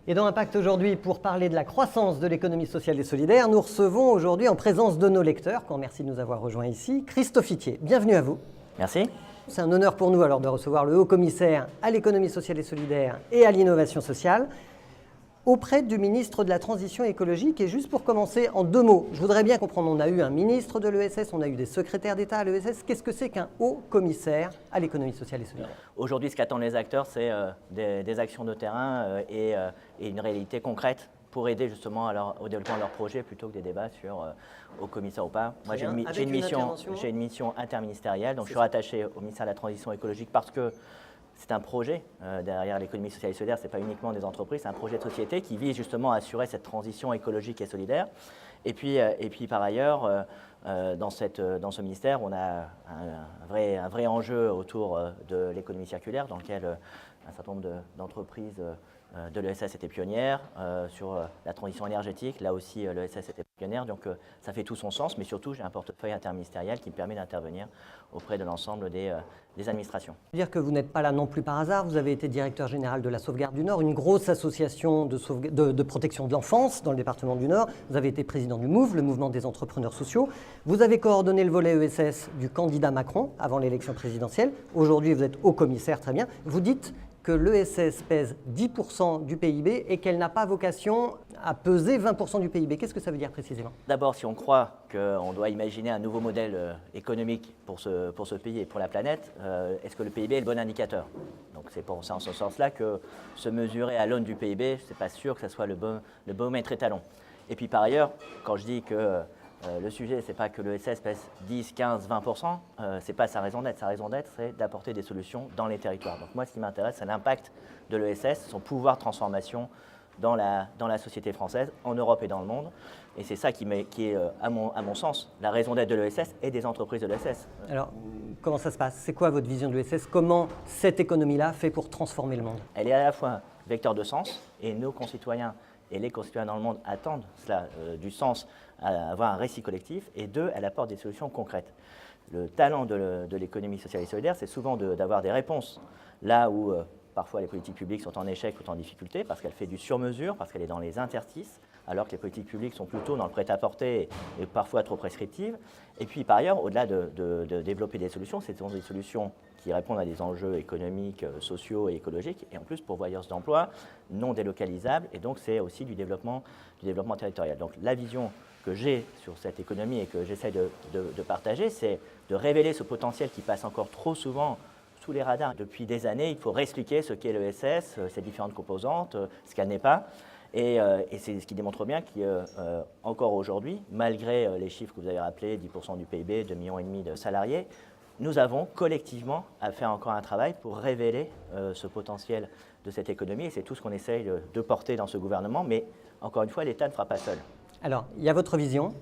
Et dans Impact aujourd'hui, pour parler de la croissance de l'économie sociale et solidaire, nous recevons aujourd'hui en présence de nos lecteurs, qu'on remercie de nous avoir rejoints ici, Christophe Itier. Bienvenue à vous. Merci. C'est un honneur pour nous alors de recevoir le haut-commissaire à l'économie sociale et solidaire et à l'innovation sociale auprès du ministre de la Transition écologique. Et juste pour commencer, en deux mots, je voudrais bien comprendre, on a eu un ministre de l'ESS, on a eu des secrétaires d'État à l'ESS. Qu'est-ce que c'est qu'un haut-commissaire à l'économie sociale et solidaire? Aujourd'hui, ce qu'attendent les acteurs, c'est des actions de terrain et une réalité concrète pour aider justement au développement de leurs projets plutôt que des débats sur haut-commissaire ou pas. Moi, j'ai une mission interministérielle, donc je suis rattaché au ministère de la Transition écologique parce que c'est un projet derrière l'économie sociale et solidaire, ce n'est pas uniquement des entreprises, c'est un projet de société qui vise justement à assurer cette transition écologique et solidaire. Et puis par ailleurs, dans ce ministère, on a un vrai enjeu autour de l'économie circulaire dans lequel un certain nombre d'entreprises de l'ESS étaient pionnières. Sur la transition énergétique, là aussi l'ESS était pionnière, donc ça fait tout son sens, mais surtout j'ai un portefeuille interministériel qui me permet d'intervenir auprès de l'ensemble des administrations. Je veux dire que vous n'êtes pas là non plus par hasard, vous avez été directeur général de la Sauvegarde du Nord, une grosse association de protection de l'enfance dans le département du Nord. Vous avez été président du MOVE, le mouvement des entrepreneurs sociaux. Vous avez coordonné le volet ESS du candidat Macron avant l'élection présidentielle. Aujourd'hui, vous êtes haut-commissaire, très bien. Vous dites que l'ESS pèse 10% du PIB et qu'elle n'a pas vocation à peser 20% du PIB. Qu'est-ce que ça veut dire précisément? D'abord, si on croit qu'on doit imaginer un nouveau modèle économique pour ce pays et pour la planète, est-ce que le PIB est le bon indicateur? Donc c'est en ce sens-là que se mesurer à l'aune du PIB, ce n'est pas sûr que ce soit le bon maître étalon. Et puis par ailleurs, quand je dis que le sujet, ce n'est pas que l'ESS pèse 10, 15, 20%, ce n'est pas sa raison d'être. Sa raison d'être, c'est d'apporter des solutions dans les territoires. Donc moi, ce qui m'intéresse, c'est l'impact de l'ESS, son pouvoir de transformation dans la société française, en Europe et dans le monde. Et c'est ça qui est, à mon sens, la raison d'être de l'ESS et des entreprises de l'ESS. Alors, comment ça se passe? C'est quoi votre vision de l'ESS? Comment cette économie-là fait pour transformer le monde? Elle est à la fois vecteur de sens, et nos concitoyens et les concitoyens dans le monde attendent cela, du sens à avoir un récit collectif, et deux, elle apporte des solutions concrètes. Le talent de l'économie sociale et solidaire, c'est souvent d'avoir des réponses là où parfois les politiques publiques sont en échec ou en difficulté, parce qu'elle fait du sur-mesure, parce qu'elle est dans les interstices, alors que les politiques publiques sont plutôt dans le prêt-à-porter et parfois trop prescriptives. Et puis par ailleurs, au-delà de développer des solutions, ce sont des solutions qui répondent à des enjeux économiques, sociaux et écologiques, et en plus pourvoyeurs d'emplois, non délocalisables, et donc c'est aussi du développement territorial. Donc la vision que j'ai sur cette économie et que j'essaie de partager, c'est de révéler ce potentiel qui passe encore trop souvent sous les radars. Depuis des années, il faut réexpliquer ce qu'est l'ESS, ses différentes composantes, ce qu'elle n'est pas. Et c'est ce qui démontre bien qu'encore aujourd'hui, malgré les chiffres que vous avez rappelés, 10% du PIB, 2,5 millions de salariés, nous avons collectivement à faire encore un travail pour révéler ce potentiel de cette économie. Et c'est tout ce qu'on essaye de porter dans ce gouvernement. Mais encore une fois, l'État ne fera pas seul. Alors, il y a votre vision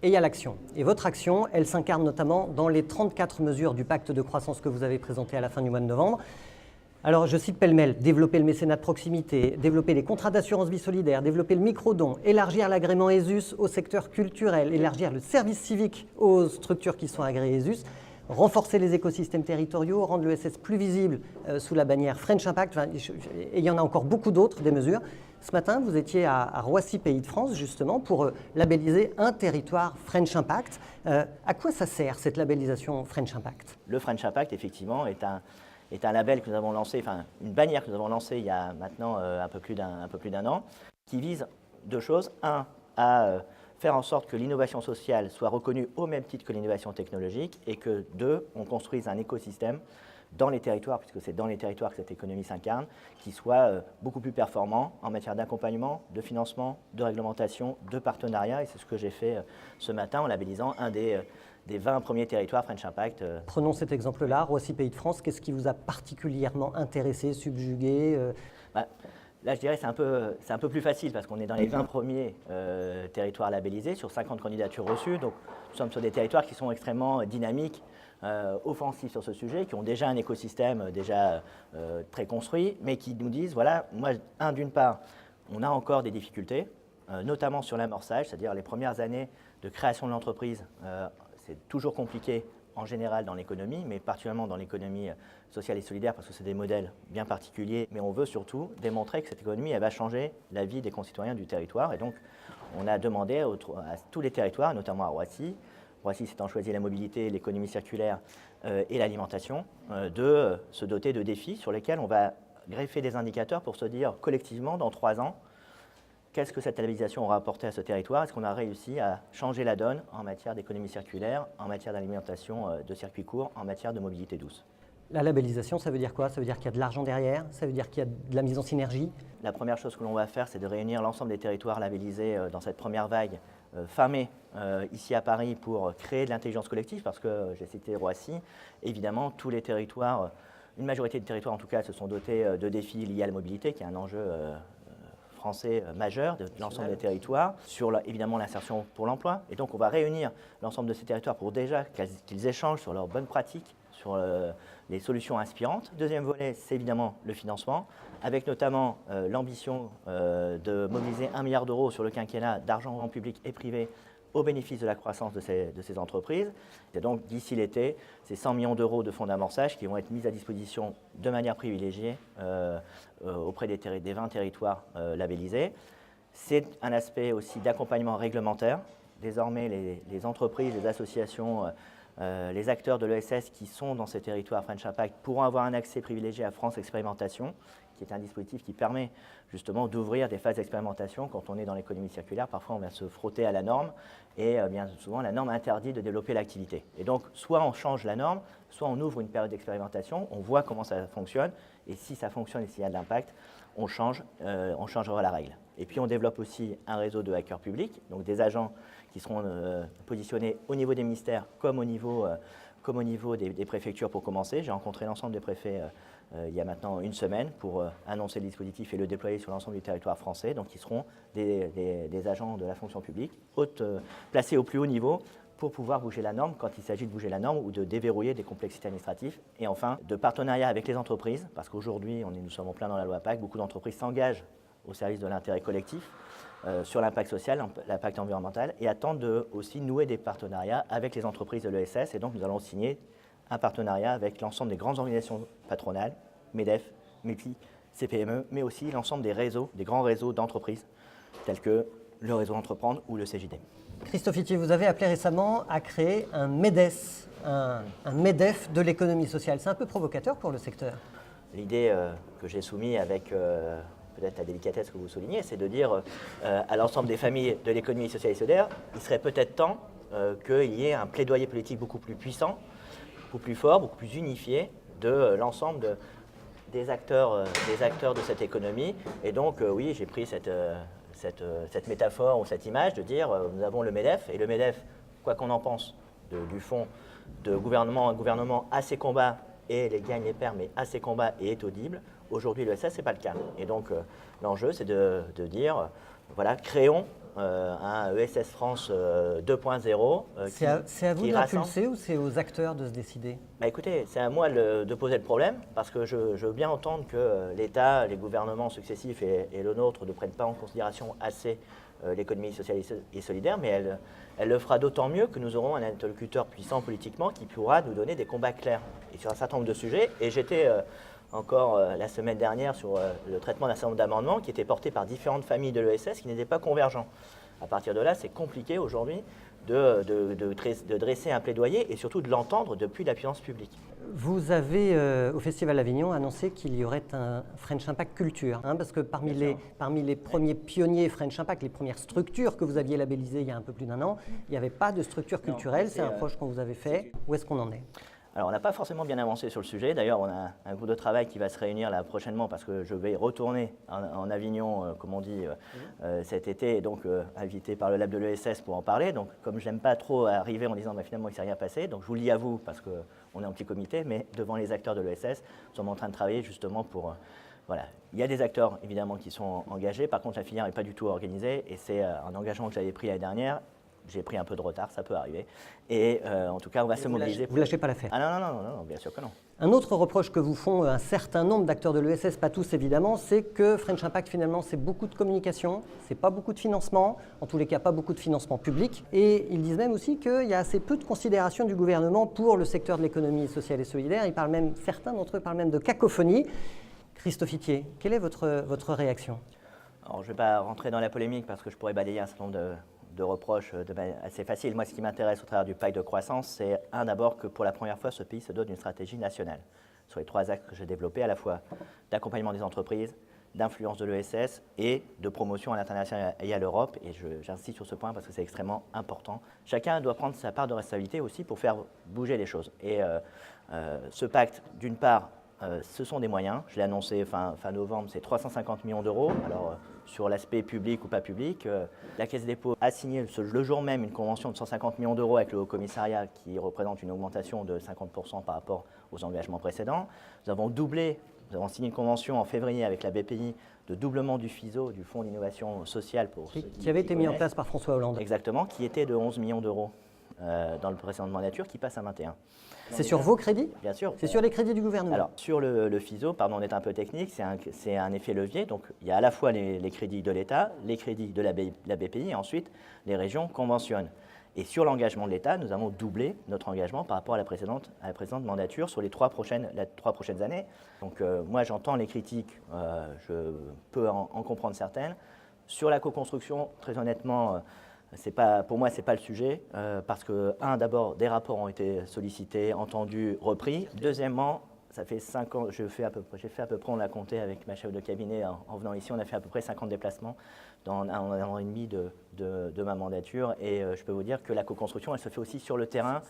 et il y a l'action. Et votre action, elle s'incarne notamment dans les 34 mesures du pacte de croissance que vous avez présenté à la fin du mois de novembre. Alors, je cite pêle-mêle: développer le mécénat de proximité, développer les contrats d'assurance vie solidaire, développer le micro-don, élargir l'agrément ESUS au secteur culturel, élargir le service civique aux structures qui sont agréées ESUS, renforcer les écosystèmes territoriaux, rendre l'ESS plus visible sous la bannière French Impact, et il y en a encore beaucoup d'autres, des mesures. Ce matin, vous étiez à Roissy, Pays de France, justement, pour labelliser un territoire French Impact. À quoi ça sert, cette labellisation French Impact? Le French Impact, effectivement, est un label que nous avons lancé, enfin une bannière que nous avons lancée il y a maintenant un peu plus d'un an, qui vise deux choses. Un, à faire en sorte que l'innovation sociale soit reconnue au même titre que l'innovation technologique, et que deux, on construise un écosystème dans les territoires, puisque c'est dans les territoires que cette économie s'incarne, qui soit beaucoup plus performant en matière d'accompagnement, de financement, de réglementation, de partenariat. Et c'est ce que j'ai fait ce matin en labellisant un des 20 premiers territoires French Impact. Prenons cet exemple-là, Roissy, Pays de France. Qu'est-ce qui vous a particulièrement intéressé, subjugué? Là, je dirais que c'est un peu plus facile parce qu'on est dans les 20 premiers territoires labellisés sur 50 candidatures reçues. Donc, nous sommes sur des territoires qui sont extrêmement dynamiques, offensifs sur ce sujet, qui ont déjà un écosystème très construit, mais qui nous disent, voilà, moi, d'une part, on a encore des difficultés, notamment sur l'amorçage, c'est-à-dire les premières années de création de l'entreprise, c'est toujours compliqué en général dans l'économie, mais particulièrement dans l'économie sociale et solidaire, parce que c'est des modèles bien particuliers. Mais on veut surtout démontrer que cette économie, elle va changer la vie des concitoyens du territoire. Et donc, on a demandé à tous les territoires, notamment à Roissy s'étant choisi la mobilité, l'économie circulaire et l'alimentation, de se doter de défis sur lesquels on va greffer des indicateurs pour se dire collectivement, dans 3 ans, qu'est-ce que cette labellisation aura apporté à ce territoire? Est-ce qu'on a réussi à changer la donne en matière d'économie circulaire, en matière d'alimentation de circuits courts, en matière de mobilité douce? La labellisation, ça veut dire quoi? Ça veut dire qu'il y a de l'argent derrière? Ça veut dire qu'il y a de la mise en synergie? La première chose que l'on va faire, c'est de réunir l'ensemble des territoires labellisés dans cette première vague fin mai, ici à Paris, pour créer de l'intelligence collective, parce que j'ai cité Roissy. Évidemment, tous les territoires, une majorité des territoires en tout cas, se sont dotés de défis liés à la mobilité, qui est un enjeu français majeur de l'ensemble des territoires, sur évidemment l'insertion pour l'emploi. Et donc on va réunir l'ensemble de ces territoires pour déjà qu'ils échangent sur leurs bonnes pratiques, sur les solutions inspirantes. Deuxième volet, c'est évidemment le financement, avec notamment l'ambition de mobiliser 1 milliard d'euros sur le quinquennat d'argent en public et privé au bénéfice de la croissance de ces entreprises. Et donc, d'ici l'été, c'est 100 millions d'euros de fonds d'amorçage qui vont être mis à disposition de manière privilégiée auprès des 20 territoires labellisés. C'est un aspect aussi d'accompagnement réglementaire. Désormais, les entreprises, les associations, les acteurs de l'ESS qui sont dans ces territoires French Impact pourront avoir un accès privilégié à France Expérimentation, qui est un dispositif qui permet justement d'ouvrir des phases d'expérimentation. Quand on est dans l'économie circulaire, parfois on vient se frotter à la norme et bien souvent la norme interdit de développer l'activité. Et donc soit on change la norme, soit on ouvre une période d'expérimentation, on voit comment ça fonctionne et si ça fonctionne et s'il y a de l'impact, on changera la règle. Et puis on développe aussi un réseau de hackers publics, donc des agents qui seront positionnés au niveau des ministères comme au niveau des préfectures pour commencer. J'ai rencontré l'ensemble des préfets il y a maintenant une semaine pour annoncer le dispositif et le déployer sur l'ensemble du territoire français. Donc ils seront des agents de la fonction publique placés au plus haut niveau pour pouvoir bouger la norme quand il s'agit de bouger la norme ou de déverrouiller des complexités administratives. Et enfin, de partenariat avec les entreprises, parce qu'aujourd'hui, nous sommes en plein dans la loi PAC, beaucoup d'entreprises s'engagent au service de l'intérêt collectif sur l'impact social, l'impact environnemental, et attendent de aussi nouer des partenariats avec les entreprises de l'ESS. Et donc nous allons signer un partenariat avec l'ensemble des grandes organisations patronales, MEDEF, MEPI, CPME, mais aussi l'ensemble des grands réseaux d'entreprises, tels que le réseau Entreprendre ou le CJD. Christophe Itier, vous avez appelé récemment à créer un MEDES, un MEDEF de l'économie sociale. C'est un peu provocateur pour le secteur. L'idée que j'ai soumise avec peut-être la délicatesse que vous soulignez, c'est de dire à l'ensemble des familles de l'économie sociale et solidaire, il serait peut-être temps qu'il y ait un plaidoyer politique beaucoup plus puissant, beaucoup plus fort, beaucoup plus unifié de l'ensemble des acteurs de cette économie. Et donc oui, j'ai pris cette métaphore ou cette image de dire nous avons le MEDEF, et le MEDEF, quoi qu'on en pense du fond de gouvernement, un gouvernement à ses combats et les gagne, les perd, mais à ses combats et est audible. Aujourd'hui, l'ESS, ce n'est pas le cas. Et donc, l'enjeu, c'est de dire, voilà, créons un ESS France 2.0. C'est à vous de l'impulser ou c'est aux acteurs de se décider? Écoutez, c'est à moi de poser le problème, parce que je veux bien entendre que l'État, les gouvernements successifs et le nôtre ne prennent pas en considération assez l'économie sociale et solidaire, mais elle le fera d'autant mieux que nous aurons un interlocuteur puissant politiquement qui pourra nous donner des combats clairs et sur un certain nombre de sujets. Et j'étais encore la semaine dernière sur le traitement d'un certain nombre d'amendements qui étaient portés par différentes familles de l'ESS qui n'étaient pas convergents. À partir de là, c'est compliqué aujourd'hui de dresser un plaidoyer et surtout de l'entendre depuis la puissance publique. Vous avez, au Festival d'Avignon, annoncé qu'il y aurait un French Impact Culture, parce que parmi les premiers pionniers French Impact, les premières structures que vous aviez labellisées il y a un peu plus d'1 an, il n'y avait pas de structure culturelle. C'est un projet qu'on vous avait fait. Où est-ce qu'on en est? Alors, on n'a pas forcément bien avancé sur le sujet. D'ailleurs, on a un groupe de travail qui va se réunir là prochainement parce que je vais retourner en Avignon, comme on dit, cet été, et donc invité par le lab de l'ESS pour en parler. Donc, comme je n'aime pas trop arriver en disant finalement il ne s'est rien passé, donc je vous le dis à vous parce qu'on est en petit comité, mais devant les acteurs de l'ESS, nous sommes en train de travailler justement pour... voilà. Il y a des acteurs évidemment qui sont engagés. Par contre, la filière n'est pas du tout organisée et c'est un engagement que j'avais pris l'année dernière J'ai pris un peu de retard, ça peut arriver. Et en tout cas, on va se mobiliser. Vous ne lâchez pas l'affaire. Ah non, bien sûr que non. Un autre reproche que vous font un certain nombre d'acteurs de l'ESS, pas tous évidemment, c'est que French Impact finalement c'est beaucoup de communication, c'est pas beaucoup de financement, en tous les cas pas beaucoup de financement public. Et ils disent même aussi qu'il y a assez peu de considération du gouvernement pour le secteur de l'économie sociale et solidaire. Certains d'entre eux parlent même de cacophonie. Christophe Itier, quelle est votre réaction? Alors, je ne vais pas rentrer dans la polémique parce que je pourrais balayer un certain nombre de reproches assez faciles. Moi, ce qui m'intéresse au travers du pacte de croissance, c'est d'abord que pour la première fois, ce pays se dote d'une stratégie nationale sur les 3 axes que j'ai développés, à la fois d'accompagnement des entreprises, d'influence de l'ESS et de promotion à l'international et à l'Europe. Et j'insiste sur ce point parce que c'est extrêmement important. Chacun doit prendre sa part de responsabilité aussi pour faire bouger les choses. Et ce pacte, d'une part, ce sont des moyens. Je l'ai annoncé fin novembre, c'est 350 millions d'euros. Alors, sur l'aspect public ou pas public, la Caisse des dépôts a signé le jour même une convention de 150 millions d'euros avec le Haut-Commissariat qui représente une augmentation de 50% par rapport aux engagements précédents. Nous avons signé une convention en février avec la BPI de doublement du FISO, du Fonds d'innovation sociale. Qui avait été mis en place par François Hollande. Exactement, qui était de 11 millions d'euros dans le précédent mandature, qui passe à 21. C'est sur vos crédits? Bien sûr. C'est sur les crédits du gouvernement? Alors, sur le FISO, pardon, on est un peu technique, c'est un effet levier. Donc, il y a à la fois les crédits de l'État, les crédits de la BPI, et ensuite, les régions conventionnent. Et sur l'engagement de l'État, nous avons doublé notre engagement par rapport à la précédente mandature sur les 3 prochaines années. Donc, moi, j'entends les critiques, je peux en comprendre certaines. Sur la co-construction, très honnêtement, pour moi, ce n'est pas le sujet, parce que, d'abord, des rapports ont été sollicités, entendus, repris. Deuxièmement, ça fait 5 ans, j'ai fait à peu près, on l'a compté avec ma chef de cabinet en venant ici, on a fait à peu près 50 déplacements dans un an et demi de ma mandature. Et je peux vous dire que la co-construction, elle se fait aussi sur le terrain,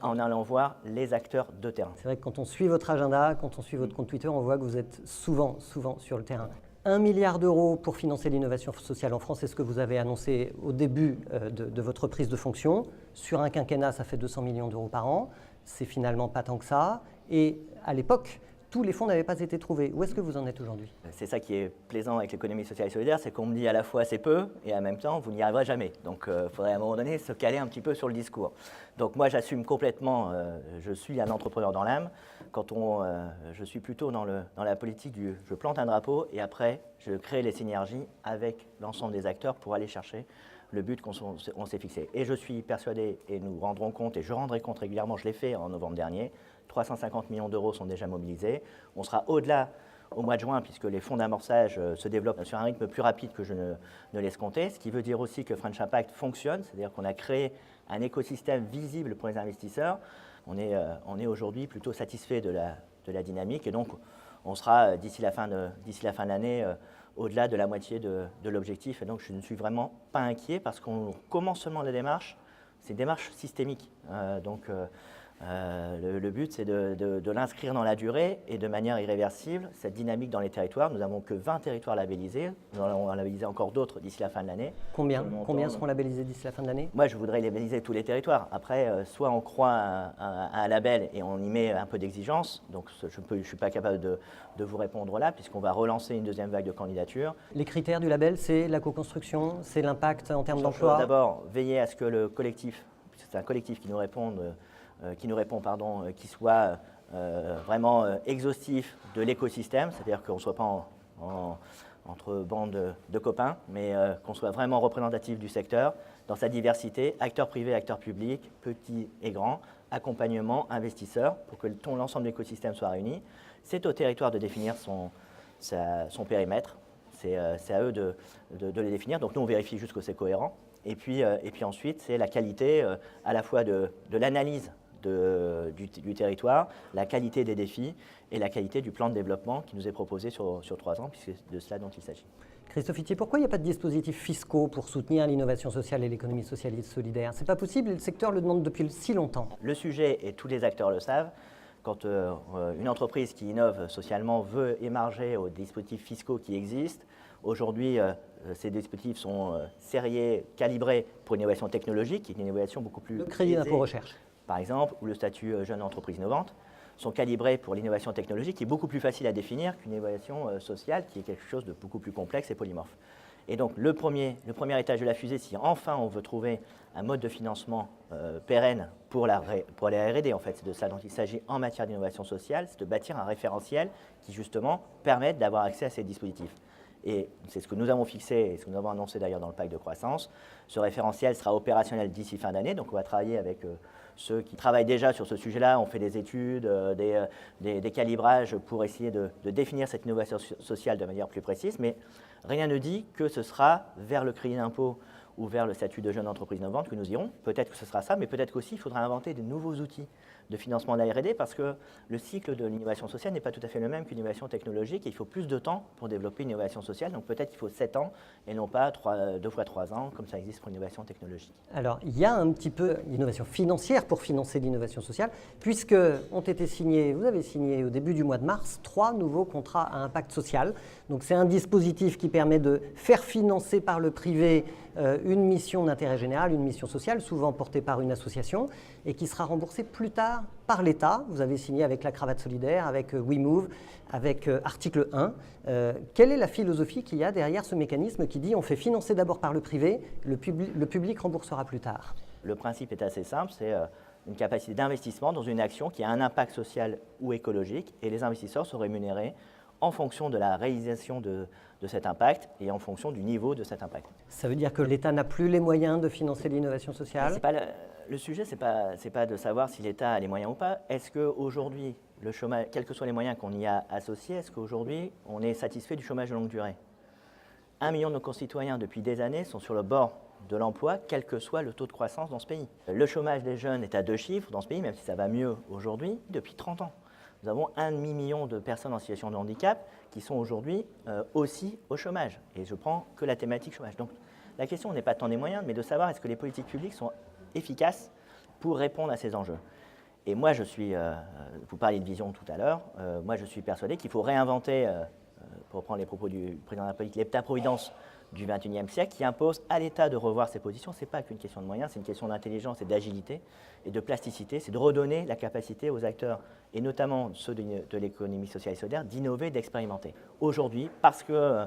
en allant voir les acteurs de terrain. C'est vrai que quand on suit votre agenda, quand on suit votre compte Twitter, on voit que vous êtes souvent sur le terrain. 1 milliard d'euros pour financer l'innovation sociale en France, c'est ce que vous avez annoncé au début de votre prise de fonction. Sur un quinquennat, ça fait 200 millions d'euros par an. C'est finalement pas tant que ça. Et à l'époque, tous les fonds n'avaient pas été trouvés. Où est-ce que vous en êtes aujourd'hui? C'est ça qui est plaisant avec l'économie sociale et solidaire, c'est qu'on me dit à la fois c'est peu et en même temps vous n'y arriverez jamais. Donc il faudrait à un moment donné se caler un petit peu sur le discours. Donc moi j'assume complètement, je suis un entrepreneur dans l'âme. Je suis plutôt dans la politique du je plante un drapeau et après je crée les synergies avec l'ensemble des acteurs pour aller chercher le but qu'on s'est fixé. Et je suis persuadé, et nous rendrons compte, et je rendrai compte régulièrement, je l'ai fait en novembre dernier, 350 millions d'euros sont déjà mobilisés. On sera au-delà au mois de juin, puisque les fonds d'amorçage se développent sur un rythme plus rapide que je ne l'escomptais, ce qui veut dire aussi que French Impact fonctionne, c'est-à-dire qu'on a créé un écosystème visible pour les investisseurs. On est aujourd'hui plutôt satisfait de la dynamique, et donc on sera d'ici la fin de l'année au-delà de la moitié de l'objectif. Et donc je ne suis vraiment pas inquiet parce qu'on commence seulement la démarche. C'est une démarche systémique. Le but, c'est de l'inscrire dans la durée et de manière irréversible, cette dynamique dans les territoires. Nous n'avons que 20 territoires labellisés. Nous allons en labelliser encore d'autres d'ici la fin de l'année. Combien seront labellisés d'ici la fin de l'année? Moi, je voudrais labelliser tous les territoires. Après, soit on croit à un label et on y met un peu d'exigence. Donc, je ne suis pas capable de vous répondre là, puisqu'on va relancer une deuxième vague de candidatures. Les critères du label, c'est la co-construction, c'est l'impact en termes d'emploi? D'abord, veiller à ce que le collectif, c'est un collectif qui nous répond, qui soit vraiment exhaustif de l'écosystème, c'est-à-dire qu'on ne soit pas entre bandes de copains, mais qu'on soit vraiment représentatif du secteur, dans sa diversité, acteurs privés, acteurs publics, petits et grands, accompagnement, investisseurs, pour que l'ensemble de l'écosystème soit réuni. C'est au territoire de définir son périmètre, c'est à eux de le définir, donc nous on vérifie juste que c'est cohérent. Et puis ensuite, c'est la qualité à la fois de l'analyse du territoire, la qualité des défis et la qualité du plan de développement qui nous est proposé sur 3 ans, puisque c'est de cela dont il s'agit. Christophe Itier, pourquoi il n'y a pas de dispositifs fiscaux pour soutenir l'innovation sociale et l'économie sociale et solidaire? Ce n'est pas possible et le secteur le demande depuis si longtemps. Le sujet, et tous les acteurs le savent, quand une entreprise qui innove socialement veut émarger aux dispositifs fiscaux qui existent, aujourd'hui, ces dispositifs sont serrés, calibrés pour l'innovation technologique, qui est une innovation beaucoup plus Le crédit d'impôt recherche, par exemple, ou le statut jeune entreprise innovante, sont calibrés pour l'innovation technologique, qui est beaucoup plus facile à définir qu'une innovation sociale, qui est quelque chose de beaucoup plus complexe et polymorphe. Et donc le premier étage de la fusée, si enfin on veut trouver un mode de financement pérenne pour les R&D, en fait, c'est de ça dont il s'agit en matière d'innovation sociale, c'est de bâtir un référentiel qui justement permette d'avoir accès à ces dispositifs. Et c'est ce que nous avons fixé et ce que nous avons annoncé d'ailleurs dans le pacte de croissance. Ce référentiel sera opérationnel d'ici fin d'année, donc on va travailler avec ceux qui travaillent déjà sur ce sujet-là. On fait des études, des calibrages pour essayer de définir cette innovation sociale de manière plus précise, mais rien ne dit que ce sera vers le crédit d'impôt ou vers le statut de jeune entreprise innovante que nous irons. Peut-être que ce sera ça, mais peut-être qu'aussi il faudra inventer de nouveaux outils de financement de la R&D parce que le cycle de l'innovation sociale n'est pas tout à fait le même qu'une innovation technologique. Il faut plus de temps pour développer une innovation sociale, donc peut-être qu'il faut 7 ans et non pas 2 fois 3 ans comme ça existe pour l'innovation technologique. Alors, il y a un petit peu d'innovation financière pour financer l'innovation sociale, puisque ont été signés, vous avez signé au début du mois de mars, 3 nouveaux contrats à impact social. Donc c'est un dispositif qui permet de faire financer par le privé une mission d'intérêt général, une mission sociale, souvent portée par une association, et qui sera remboursée plus tard par l'État. Vous avez signé avec la Cravate Solidaire, avec WeMove, avec Article 1. Quelle est la philosophie qu'il y a derrière ce mécanisme qui dit on fait financer d'abord par le privé, le public remboursera plus tard? Le principe est assez simple, c'est une capacité d'investissement dans une action qui a un impact social ou écologique, et les investisseurs sont rémunérés en fonction de la réalisation de cet impact et en fonction du niveau de cet impact. Ça veut dire que l'État n'a plus les moyens de financer l'innovation sociale? Le sujet, ce n'est pas de savoir si l'État a les moyens ou pas. Est-ce qu'aujourd'hui, le chômage, quels que soient les moyens qu'on y a associés, est-ce qu'aujourd'hui, on est satisfait du chômage de longue durée? 1 million de nos concitoyens, depuis des années, sont sur le bord de l'emploi, quel que soit le taux de croissance dans ce pays. Le chômage des jeunes est à 2 chiffres dans ce pays, même si ça va mieux aujourd'hui, depuis 30 ans. Nous avons 1,5 million de personnes en situation de handicap qui sont aujourd'hui aussi au chômage. Et je prends que la thématique chômage. Donc la question n'est pas tant des moyens, mais de savoir est-ce que les politiques publiques sont efficaces pour répondre à ces enjeux. Et moi, vous parliez de vision tout à l'heure, moi je suis persuadé qu'il faut réinventer, pour reprendre les propos du président de la République, l'État-providence du XXIe siècle qui impose à l'État de revoir ses positions. Ce n'est pas qu'une question de moyens, c'est une question d'intelligence et d'agilité et de plasticité. C'est de redonner la capacité aux acteurs, et notamment ceux de l'économie sociale et solidaire, d'innover, d'expérimenter. Aujourd'hui, parce que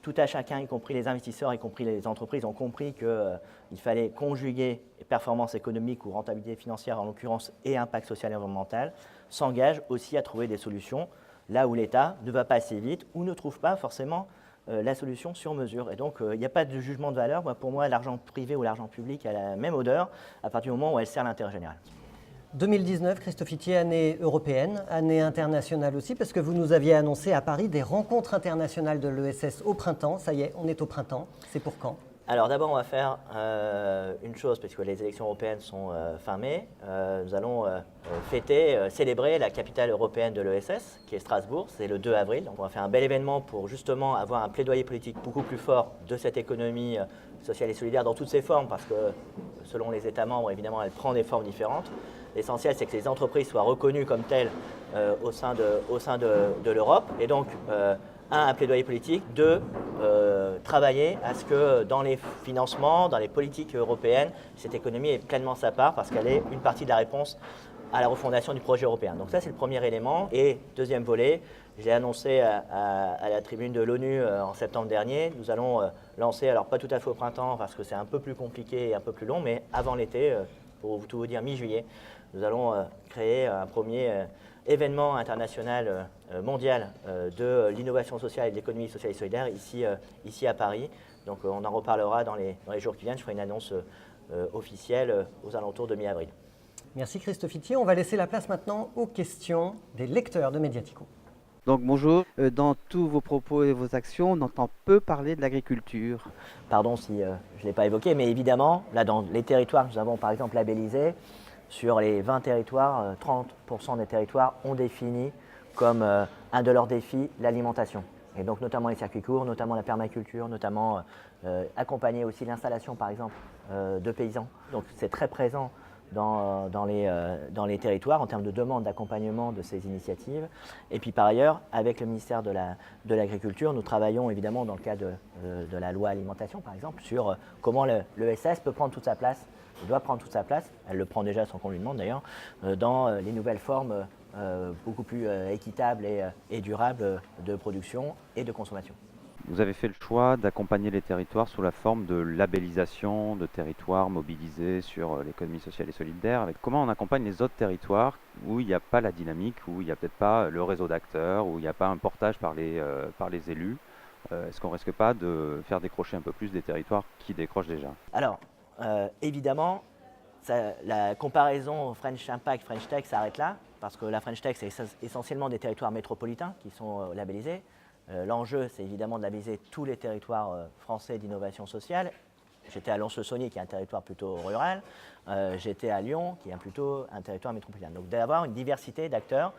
tout à chacun, y compris les investisseurs, y compris les entreprises, ont compris qu'il fallait conjuguer performance économique ou rentabilité financière en l'occurrence et impact social et environnemental, s'engagent aussi à trouver des solutions là où l'État ne va pas assez vite ou ne trouve pas forcément la solution sur mesure. Et donc, il n'y a pas de jugement de valeur. Pour moi, l'argent privé ou l'argent public a la même odeur à partir du moment où elle sert l'intérêt général. 2019, Christophe Itier, année européenne, année internationale aussi, parce que vous nous aviez annoncé à Paris des rencontres internationales de l'ESS au printemps. Ça y est, on est au printemps. C'est pour quand? Alors d'abord, on va faire une chose, parce que les élections européennes sont fin mai. Nous allons célébrer la capitale européenne de l'ESS, qui est Strasbourg. C'est le 2 avril. Donc on va faire un bel événement pour justement avoir un plaidoyer politique beaucoup plus fort de cette économie sociale et solidaire dans toutes ses formes, parce que selon les États membres, évidemment, elle prend des formes différentes. L'essentiel, c'est que les entreprises soient reconnues comme telles au sein de l'Europe. Et donc, un plaidoyer politique, 2, travailler à ce que dans les financements, dans les politiques européennes, cette économie ait pleinement sa part parce qu'elle est une partie de la réponse à la refondation du projet européen. Donc ça, c'est le premier élément. Et deuxième volet, j'ai annoncé à la tribune de l'ONU en septembre dernier, nous allons lancer, alors pas tout à fait au printemps parce que c'est un peu plus compliqué et un peu plus long, mais avant l'été, pour tout vous dire mi-juillet, nous allons créer un premier événement international mondial de l'innovation sociale et de l'économie sociale et solidaire ici à Paris. Donc on en reparlera dans les jours qui viennent. Je ferai une annonce officielle aux alentours de mi-avril. Merci Christophe Itier. On va laisser la place maintenant aux questions des lecteurs de Mediatico. Donc bonjour, dans tous vos propos et vos actions, on entend peu parler de l'agriculture. Pardon si je ne l'ai pas évoqué, mais évidemment, là dans les territoires que nous avons par exemple labellisés, sur les 20 territoires, 30% des territoires ont défini comme un de leurs défis l'alimentation. Et donc notamment les circuits courts, notamment la permaculture, notamment accompagner aussi l'installation par exemple de paysans. Donc c'est très présent dans les territoires en termes de demande d'accompagnement de ces initiatives. Et puis par ailleurs, avec le ministère de l'Agriculture, nous travaillons évidemment dans le cadre de la loi alimentation par exemple, sur comment l'ESS peut prendre toute sa place, doit prendre toute sa place, elle le prend déjà sans qu'on lui demande d'ailleurs, dans les nouvelles formes beaucoup plus équitables et durables de production et de consommation. Vous avez fait le choix d'accompagner les territoires sous la forme de labellisation de territoires mobilisés sur l'économie sociale et solidaire. Comment on accompagne les autres territoires où il n'y a pas la dynamique, où il n'y a peut-être pas le réseau d'acteurs, où il n'y a pas un portage par les élus? Est-ce qu'on ne risque pas de faire décrocher un peu plus des territoires qui décrochent déjà? Alors, évidemment, la comparaison French Impact, French Tech s'arrête là, parce que la French Tech, c'est essentiellement des territoires métropolitains qui sont labellisés. L'enjeu, c'est évidemment de labelliser tous les territoires français d'innovation sociale. J'étais à Lons-le-Saunier, qui est un territoire plutôt rural. J'étais à Lyon, qui est plutôt un territoire métropolitain. Donc d'avoir une diversité d'acteurs.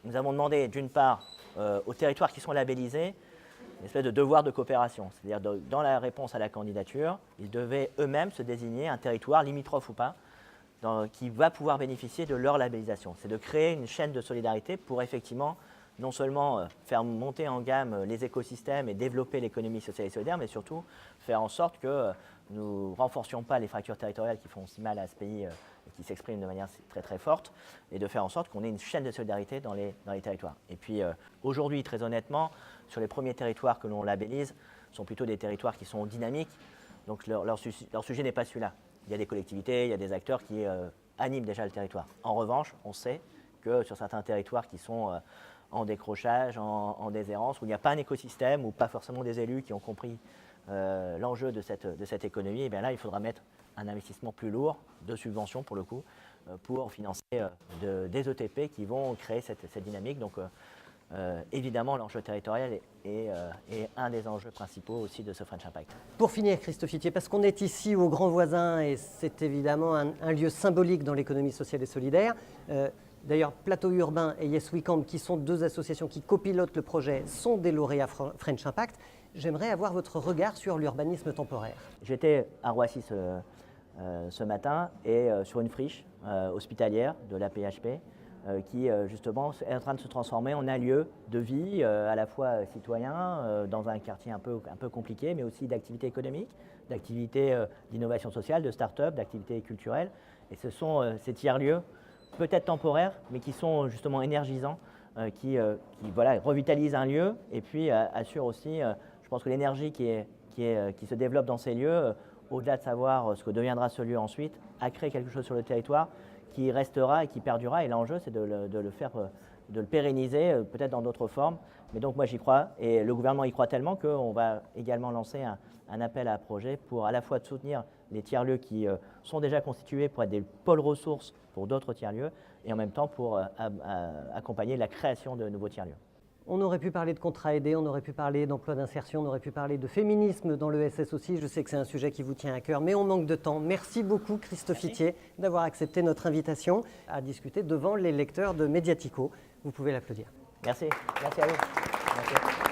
Nous avons demandé, d'une part, aux territoires qui sont labellisés, une espèce de devoir de coopération. C'est-à-dire dans la réponse à la candidature, ils devaient eux-mêmes se désigner un territoire, limitrophe ou pas, qui va pouvoir bénéficier de leur labellisation. C'est de créer une chaîne de solidarité pour effectivement non seulement faire monter en gamme les écosystèmes et développer l'économie sociale et solidaire, mais surtout faire en sorte que nous ne renforcions pas les fractures territoriales qui font si mal à ce pays et qui s'expriment de manière très très forte, et de faire en sorte qu'on ait une chaîne de solidarité dans les territoires. Et puis aujourd'hui, très honnêtement, sur les premiers territoires que l'on labellise, sont plutôt des territoires qui sont dynamiques, donc leur sujet n'est pas celui-là. Il y a des collectivités, il y a des acteurs qui animent déjà le territoire. En revanche, on sait que sur certains territoires qui sont en décrochage, en déshérence, où il n'y a pas un écosystème, ou pas forcément des élus qui ont compris l'enjeu de cette économie, et bien là, il faudra mettre un investissement plus lourd de subventions, pour le coup, pour financer des ETP qui vont créer cette dynamique. Donc, évidemment, l'enjeu territorial est un des enjeux principaux aussi de ce French Impact. Pour finir, Christophe Itier, parce qu'on est ici au Grand Voisin, et c'est évidemment un lieu symbolique dans l'économie sociale et solidaire. D'ailleurs, Plateau Urbain et Yes We Camp, qui sont deux associations qui copilotent le projet, sont des lauréats French Impact. J'aimerais avoir votre regard sur l'urbanisme temporaire. J'étais à Roissy ce matin et sur une friche hospitalière de la PHP qui justement est en train de se transformer en un lieu de vie à la fois citoyen dans un quartier un peu compliqué, mais aussi d'activité économique, d'activité d'innovation sociale, de start-up, d'activité culturelle. Et ce sont ces tiers-lieux, peut-être temporaires, mais qui sont justement énergisants, qui voilà, revitalisent un lieu et puis assurent aussi, je pense que l'énergie qui se développe dans ces lieux, au-delà de savoir ce que deviendra ce lieu ensuite, a créé quelque chose sur le territoire qui restera et qui perdurera. Et l'enjeu, c'est de le pérenniser, peut-être dans d'autres formes. Mais donc moi, j'y crois. Et le gouvernement y croit tellement qu'on va également lancer un appel à projet pour à la fois de soutenir les tiers-lieux qui sont déjà constitués pour être des pôles ressources pour d'autres tiers-lieux, et en même temps pour accompagner la création de nouveaux tiers-lieux. On aurait pu parler de contrats aidés, on aurait pu parler d'emploi d'insertion, on aurait pu parler de féminisme dans l'ESS aussi. Je sais que c'est un sujet qui vous tient à cœur, mais on manque de temps. Merci beaucoup, Christophe Itier, d'avoir accepté notre invitation à discuter devant les lecteurs de Mediatico. Vous pouvez l'applaudir. Merci. Merci à vous. Merci.